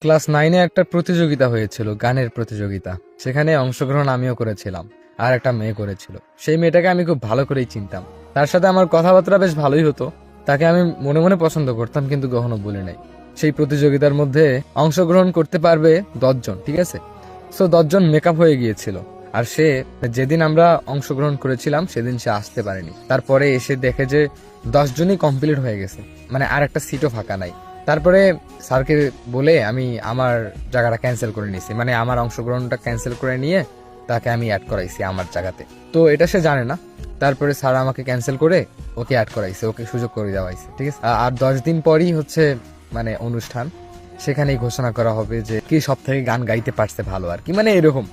Class 9-এ একটা প্রতিযোগিতা হয়েছিল, গানের প্রতিযোগিতা। সেখানে অংশগ্রহণ আমিও করেছিলাম, আর একটা মেয়ে করেছিল। সেই মেয়েটাকে আমি খুব ভালো করেই চিনতাম, তার সাথে আমার কথাবার্তা বেশ ভালোই হতো। তাকে আমি মনে মনে পছন্দ করতাম, কিন্তু কখনো বলি নাই। সেই প্রতিযোগিতার মধ্যে অংশগ্রহণ করতে পারবে 10 জন, ঠিক আছে? সো 10 জন মেকআপ হয়ে গিয়েছিল, আর সে যেদিন আমরা অংশগ্রহণ করেছিলাম সেদিন সে আসতে পারেনি। তারপরে এসে দেখে যে 10 জনই কমপ্লিট হয়ে গেছে, মানে আর একটা সিটও ফাঁকা নাই। তারপরে স্যারকে বলে আমি আমার জায়গাটা ক্যান্সেল করে নিয়েছি, মানে আমার অংশগ্রহণটা ক্যান্সেল করে নিয়ে তাকে আমি অ্যাড করাইছি আমার জায়গাতে। তো এটা সে জানে না। তারপরে স্যার আমাকে ক্যান্সেল করে ওকে অ্যাড করাইছে, ওকে সুযোগ করে দেওয়া হয়েছে, ঠিক আছে? আর 10 দিন পরই হচ্ছে মানে অনুষ্ঠান। সেখানেই ঘোষণা করা হবে যে কি সব থেকে গান গাইতে পারছে ভালো, আর কি মানে এরকম।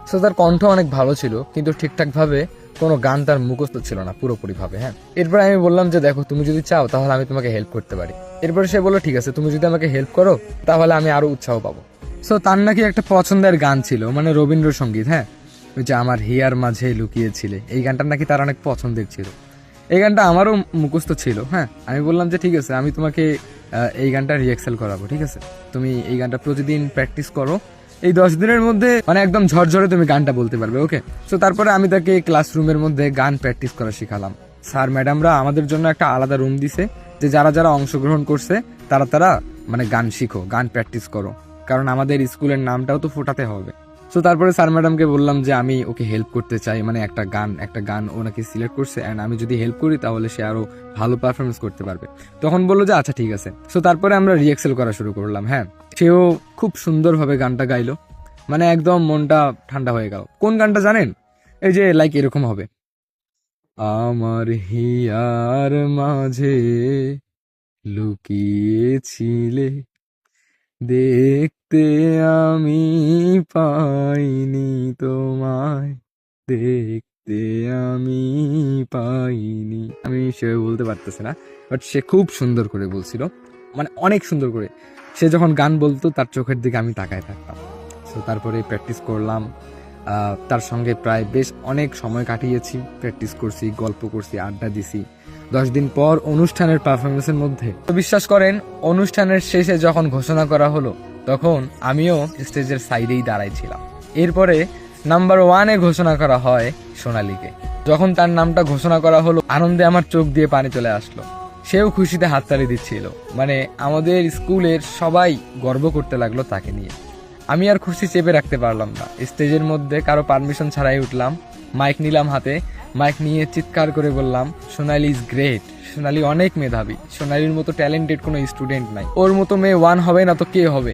সো তার কণ্ঠ অনেক ভালো ছিল, কিন্তু ঠিকঠাক ভাবে কোনো গান তার মুখস্থ ছিল না পুরোপুরি ভাবে। হ্যাঁ, এরপর আমি বললাম যে দেখো, তুমি যদি চাও তাহলে আমি তোমাকে হেল্প করতে পারি। এরপরে সে বললো ঠিক আছে, তুমি যদি আমাকে হেল্প করো তাহলে আমি আরো উৎসাহ পাবো। সো তার নাকি একটা পছন্দের গান ছিল, মানে রবীন্দ্রসঙ্গীত। হ্যাঁ, ওই যে আমার হিয়ার মাঝে লুকিয়েছিলে, এই গানটা নাকি তার অনেক পছন্দের ছিল। এই গানটা আমারও মুখস্থ ছিল। হ্যাঁ, আমি বললাম যে ঠিক আছে, আমি তোমাকে এই গানটা রিহার্সাল করাবো, ঠিক আছে? তুমি এই গানটা প্রতিদিন প্র্যাকটিস করো, এই 10 দিনের মধ্যে মানে একদম ঝরঝরে তুমি গানটা বলতে পারবে, ওকে? তো তারপরে আমি তাকে ক্লাসরুমের মধ্যে গান প্র্যাকটিস করা শিখালাম। স্যার ম্যাডামরা আমাদের জন্য একটা আলাদা রুম দিছে, যে যারা যারা অংশগ্রহণ করছে তারা তারা মানে গান শিখো, গান প্র্যাকটিস করো, কারণ আমাদের স্কুলের নামটাও তো ফোটাতে হবে। তো তারপরে স্যার ম্যাডামকে বললাম যে আমি ওকে হেল্প করতে চাই, মানে একটা গান ও নাকি সিলেক্ট করছে, অ্যান্ড আমি যদি হেল্প করি তাহলে সে আরো ভালো পারফরমেন্স করতে পারবে। তখন বললো যে আচ্ছা ঠিক আছে। তো তারপরে আমরা রিহার্সাল করা শুরু করলাম। হ্যাঁ, সেও খুব সুন্দরভাবে গানটা গাইলো, মানে একদম মনটা ঠান্ডা হয়ে গেল। কোন গানটা জানেন? এই যে লাইক এরকম হবে, আমার হিয়ার মাঝে লুকিয়েছিলে, দেখতে আমি পাইনি তোমায়, দেখতে আমি পাইনি। আমি সেভাবে বলতে পারতেছি না, বাট সে খুব সুন্দর করে বলছিল, মানে অনেক সুন্দর করে। সে যখন গান বলতো তার চোখের দিকে আমি তাকায় থাকতাম। তো তারপরে প্র্যাকটিস করলাম, তার সঙ্গে প্রায় বেশ অনেক সময় কাটিয়েছি, প্র্যাকটিস করছি, গল্প করছি, আড্ডা দিছি। 10 দিন পর অনুষ্ঠানের পারফরমেন্সের মধ্যে, তো বিশ্বাস করেন, অনুষ্ঠানের শেষে যখন ঘোষণা করা হলো তখন আমিও স্টেজের সাইডেই দাঁড়াইছিলাম। এরপরে নাম্বার 1-এ ঘোষণা করা হয় সোনালীকে। যখন তার নামটা ঘোষণা করা হলো, আনন্দে আমার চোখ দিয়ে পানি চলে আসলো। সেও খুশিতে হাততালি দিচ্ছিল, মানে আমাদের স্কুলের সবাই গর্ব করতে লাগলো তাকে নিয়ে। আমি আর খুশি চেপে রাখতে পারলাম না। স্টেজের মধ্যে কারো পারমিশন ছাড়াই উঠলাম, মাইক নিলাম হাতে, মাইক নিয়ে চিৎকার করে বললাম, সোনালী ইজ গ্রেট, সোনালী অনেক মেধাবী, সোনালীর মতো ট্যালেন্টেড কোনো স্টুডেন্ট নাই, ওর মতো মেয়ে 1 হবে না তো কে হবে।